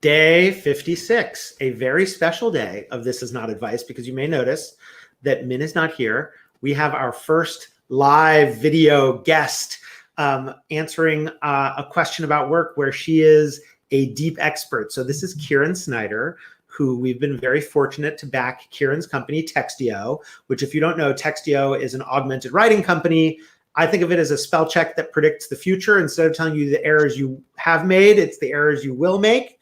Day 56, a very special day of This Is Not Advice, because you may notice that Min is not here. We have our first live video guest answering a question about work where she is a deep expert. So this is Kieran Snyder, who we've been very fortunate to back Kieran's company, Textio, which, if you don't know, Textio is an augmented writing company. I think of it as a spell check that predicts the future. Instead of telling you the errors you have made, it's the errors you will make.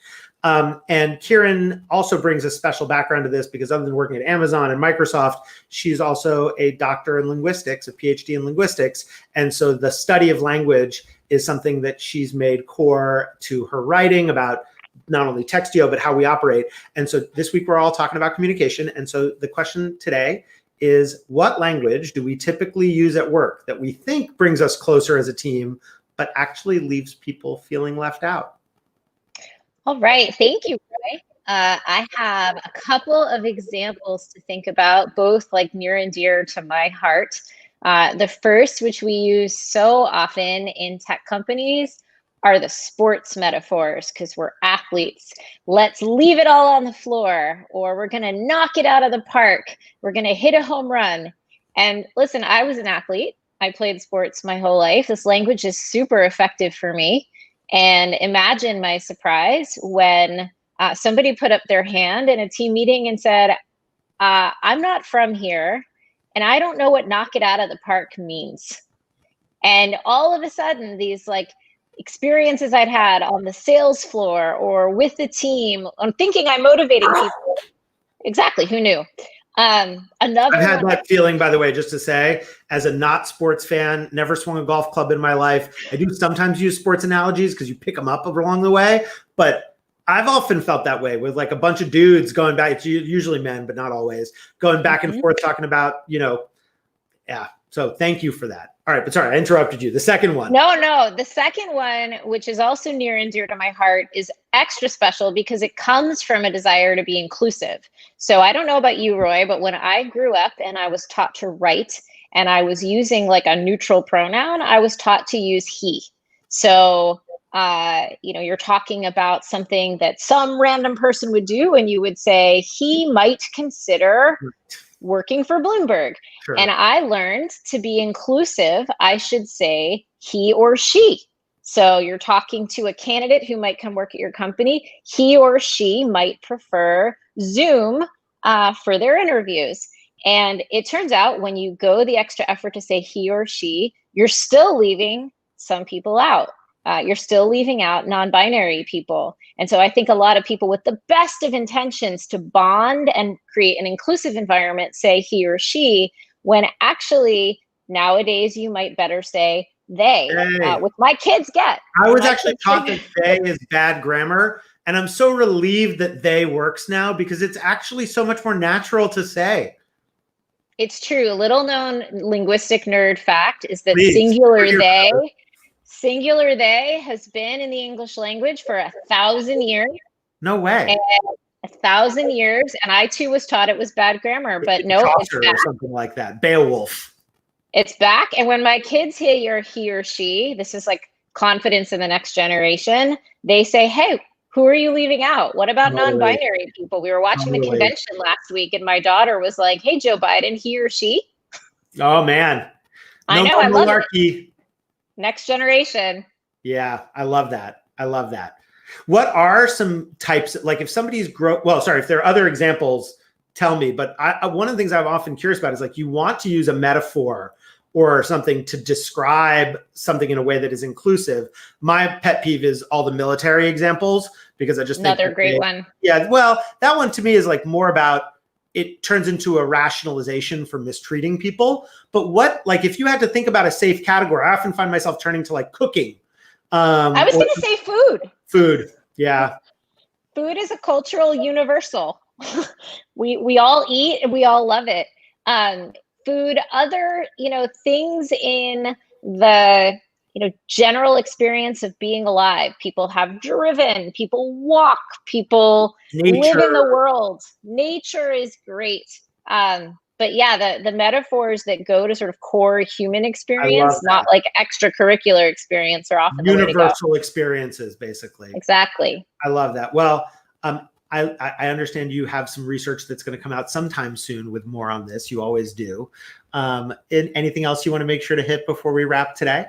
And Kieran also brings a special background to this because, other than working at Amazon and Microsoft, she's also a doctor in linguistics, a PhD in linguistics. And so the study of language is something that she's made core to her writing about not only Textio, but how we operate. And so this week we're all talking about communication. And so the question today is, what language do we typically use at work that we think brings us closer as a team, but actually leaves people feeling left out? All right, thank you, Roy. I have a couple of examples to think about, both like near and dear to my heart. The first, which we use so often in tech companies, are the sports metaphors, because we're athletes. Let's leave it all on the floor, or we're gonna knock it out of the park. We're gonna hit a home run. And listen, I was an athlete. I played sports my whole life. This language is super effective for me. And imagine my surprise when somebody put up their hand in a team meeting and said, I'm not from here, and I don't know what knock it out of the park means. And all of a sudden, these like experiences I'd had on the sales floor or with the team, I'm thinking I'm motivating people. Exactly, who knew? I've had that feeling, by the way, just to say, as a not sports fan, never swung a golf club in my life. I do sometimes use sports analogies because you pick them up along the way, but I've often felt that way with like a bunch of dudes going back. It's usually men, but not always, going back and forth talking about, yeah. So thank you for that. All right, but sorry, I interrupted you. The second one. No. The second one, which is also near and dear to my heart, is extra special because it comes from a desire to be inclusive. So I don't know about you, Roy, but when I grew up and I was taught to write and I was using like a neutral pronoun, I was taught to use he. So, you're talking about something that some random person would do and you would say, he might consider working for Bloomberg. Sure. And I learned to be inclusive, I should say he or she. So you're talking to a candidate who might come work at your company. He or she might prefer Zoom for their interviews. And it turns out when you go the extra effort to say he or she, you're still leaving some people out. You're still leaving out non-binary people. And so I think a lot of people with the best of intentions to bond and create an inclusive environment say he or she, when actually nowadays you might better say they, which my kids get. I was actually taught that they is bad grammar. And I'm so relieved that they works now because it's actually so much more natural to say. It's true. Little known linguistic nerd fact is that singular they has been in the English language for 1,000 years. No way. And 1,000 years. And I too was taught it was bad grammar, but no, it's back. Or something like that. Beowulf. It's back. And when my kids hear he or she, this is like confidence in the next generation. They say, hey, who are you leaving out? What about non-binary people? We were watching the convention last week and my daughter was like, hey, Joe Biden, he or she? Oh, man. I know. I love it. Next generation. Yeah, I love that. What are some types, like if somebody's if there are other examples, tell me. But one of the things I'm often curious about is like you want to use a metaphor or something to describe something in a way that is inclusive. My pet peeve is all the military examples because I just think another great one. Yeah, well, that one to me is like more about it turns into a rationalization for mistreating people. But if you had to think about a safe category, I often find myself turning to like cooking. I was going to say food. Food, yeah. Food is a cultural universal. we all eat and we all love it. Food, other, things in the, general experience of being alive. People have driven, people walk, people live in the world. Nature is great. But yeah, the metaphors that go to sort of core human I experience, love not that. like extracurricular experience, are often the way to go. Universal experiences, basically. Exactly. I love that. Well, I understand you have some research that's going to come out sometime soon with more on this. You always do. Anything else you want to make sure to hit before we wrap today?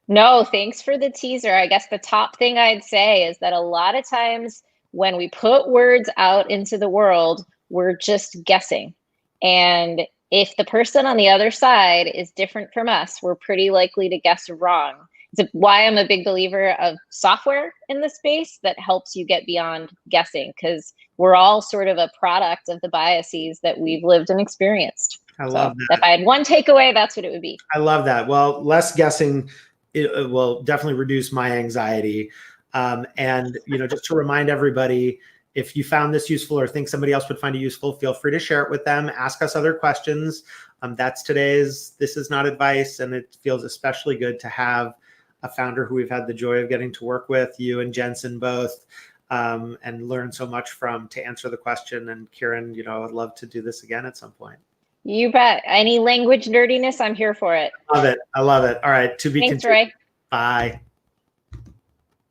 No, thanks for the teaser. I guess the top thing I'd say is that a lot of times when we put words out into the world, we're just guessing. And if the person on the other side is different from us, we're pretty likely to guess wrong. It's why I'm a big believer of software in the space that helps you get beyond guessing, because we're all sort of a product of the biases that we've lived and experienced. I So love if that. I had one takeaway, that's what it would be. I love that. Well, less guessing it will definitely reduce my anxiety. And just to remind everybody, if you found this useful or think somebody else would find it useful, feel free to share it with them. Ask us other questions. That's today's This Is Not Advice, and it feels especially good to have a founder who we've had the joy of getting to work with, you and Jensen both, and learn so much from, to answer the question. And Kieran, I would love to do this again at some point. You bet. Any language nerdiness, I'm here for it. Love it. I love it. All right. To be Thanks, continued. Roy. Bye.